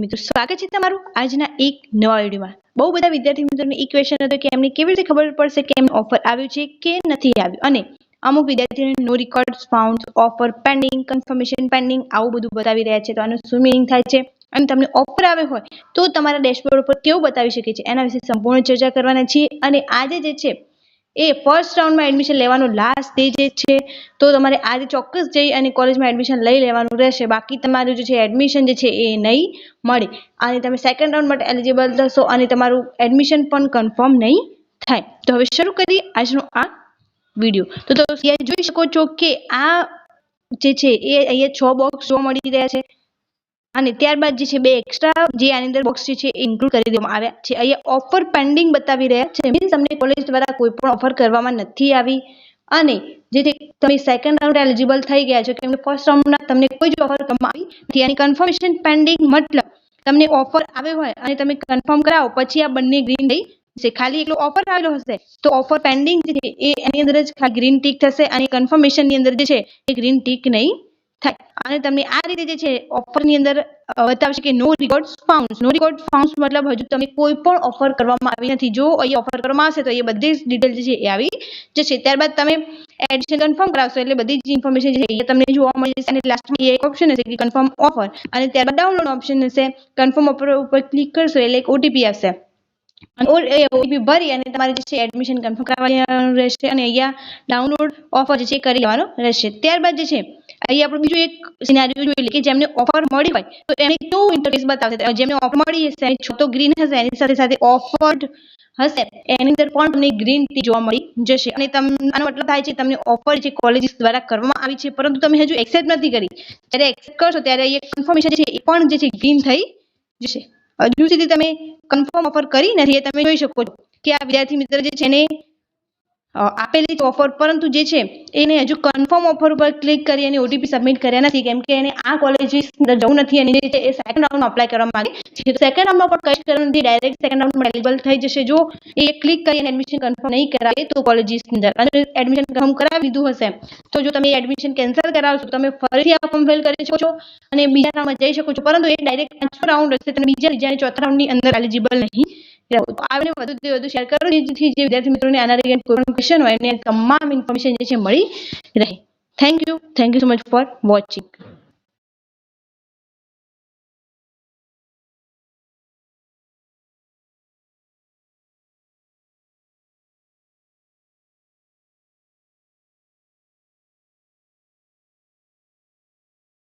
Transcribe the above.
મિત્રો, સ્વાગત છે તમારું આજના એક નવા વિડીયોમાં। બહુ બધા વિદ્યાર્થી મિત્રોને એક ક્વેશ્ચન હતો કે એમને કેવી રીતે ખબર પડશે કે એમને ઓફર આવ્યું છે કે નથી આવ્યું, અને અમુક વિદ્યાર્થીઓને no records found, offer pending, confirmation pending આવું બધું બતાવી રહ્યા છે। તો આનું શું મીનિંગ થાય છે અને તમને ઓફર આવે હોય તો તમારા ડેશબોર્ડ ઉપર કેવું બતાવી શકે છે એના વિશે સંપૂર્ણ ચર્ચા કરવાના છીએ। અને આજે જે છે એ ફર્સ્ટ રાઉન્ડમાં એડમિશન લેવાનો લાસ્ટ ડે છે, તો તમારે આજે ચોક્કસ જઈ અને કોલેજમાં એડમિશન લઈ લેવાનું રહેશે, બાકી તમારું જે છે એડમિશન જે છે એ નહીં મળે અને તમે સેકન્ડ રાઉન્ડ માટે એલિજિબલ થશો અને તમારું એડમિશન પણ કન્ફર્મ નહીં થાય। તો હવે શરૂ કરીએ આજનો આ વિડીયો। તો અહીંયા જોઈ શકો છો કે આ જે છે એ અહીંયા 6 બોક્સ જોવા મળી રહ્યા છે અને ત્યારબાદ જે છે 2 એક્સ્ટ્રા જે આની અંદર બોક્સ છે એ ઇન્ક્લુડ કરી દેવામાં આવ્યા છે। અહીંયા ઓફર પેન્ડિંગ બતાવી રહ્યા છે, મીન્સ તમને કોલેજ દ્વારા કોઈ પણ ઓફર કરવામાં નથી આવી અને જેથી તમે સેકન્ડ રાઉન્ડ એલિજિબલ થઈ ગયા છો, કેમ કે ફર્સ્ટ રાઉન્ડમાં તમને કોઈ જ ઓફર કરવામાં આવી નથી। અને કન્ફર્મેશન પેન્ડિંગ મતલબ તમને ઓફર આવ્યો હોય અને તમે કન્ફર્મ કરાવો પછી આ બંને ગ્રીન થઈ જશે। ખાલી એટલો ઓફર આવેલો હશે તો ઓફર પેન્ડિંગ જે છે એ એની અંદર જ ખાલી ગ્રીન ટીક થશે અને કન્ફર્મેશન ની અંદર જે છે એ ગ્રીન ટીક નહીં થાય। અને તમને આ રીતે જે છે ઓફર ની અંદર બતાવશે કે નો રેકોર્ડ્સ ફાઉન્ડ। નો રેકોર્ડ ફાઉન્ડ મતલબ હજુ તમને કોઈ પણ ઓફર કરવામાં આવી નથી। જો અહીં ઓફર કરવામાં આવશે તો એ બધી જ ડિટેલ જે છે એ આવી જશે। ત્યારબાદ તમે એડમિશન કન્ફર્મ કરાવશો એટલે બધી જ ઇન્ફોર્મેશન જે છે એ તમને જોવા મળી જશે અને લાસ્ટમાં એક ઓપ્શન હશે કે કન્ફર્મ ઓફર અને ત્યારબાદ ડાઉનલોડ ઓપ્શન હશે। કન્ફર્મ ઓફર ઉપર ક્લિક કરશો એટલે એક ઓટીપી આવશે અને ઓટીપી ભરી અને તમારે જે છે એડમિશન કન્ફર્મ કરાવવાનું રહેશે અને અહીંયા ડાઉનલોડ ઓફર જે છે કરી લેવાનો રહેશે। ત્યારબાદ જે છે અહીંયા આપણે બીજું એક સિનારીઓ જોઈ લઈએ કે જેમને ઓફર મળી હોય તો એને કેવું ઇન્ટરફેસ બતાવશે। જેમને ઓફર મળી હશે એની છતો ગ્રીન હશે, એની સાથે સાથે ઓફર્ડ હશે એની અંદર પણ તમને ગ્રીન ટી જોવા મળી જશે અને આનો મતલબ થાય છે તમને ઓફર જે કોલેજીસ દ્વારા કરવામાં આવી છે પરંતુ તમે હજુ એક્સેપ્ટ નથી કરી। જ્યારે એક્સેપ્ટ કરશો ત્યારે અહીંયા કન્ફર્મેશન છે એ પણ જે છે ગ્રીન થઈ જશે। હજુ સુધી તમે કન્ફર્મ ઓફર કરી નથી એ તમે જોઈ શકો છો કે આ વિદ્યાર્થી મિત્ર જે છે એને આપેલી ઓફર પરંતુ જે છે એને હજુ કન્ફર્મ ઓફર ઉપર ક્લિક કરી અને ઓટીપી સબમિટ કર્યા નથી, કેમ કે એને આ કોલેજીસ અંદર જવું નથી અને જે છે એ સેકન્ડ રાઉન્ડમાં અપ્લાય કરવા માંગે છે। સેકન્ડ રાઉન્ડમાં પણ કઈ કરવાનું નથી, ડાયરેક્ટ સેકન્ડ રાઉન્ડમાં એલિજિબલ થઈ જશે જો એ ક્લિક કરી અને એડમિશન કન્ફર્મ નહીં કરાવે તો કોલેજીસ અંદર અને એડમિશન કન્ફર્મ કરાવી દીધું હશે તો જો તમે એડમિશન કેન્સલ કરાવશો તમે ફરીથી આ ફોર્મ ફિલ કરી શકો છો અને બીજા રાઉન્ડમાં જઈ શકો છો, પરંતુ એ ડાયરેક્ટ 5મો રાઉન્ડ હશે, તમે ત્રીજા અને ચોથા રાઉન્ડની અંદર એલિજિબલ નહીં રહો। તો આને વધુ શેર કરો જેથી જે વિદ્યાર્થી મિત્રોને આના રિલેટેડ કોઈ પણ ક્વેશ્ચન હોય એને તમામ ઇન્ફોર્મેશન જે છે મળી રહે। Thank you so much for watching.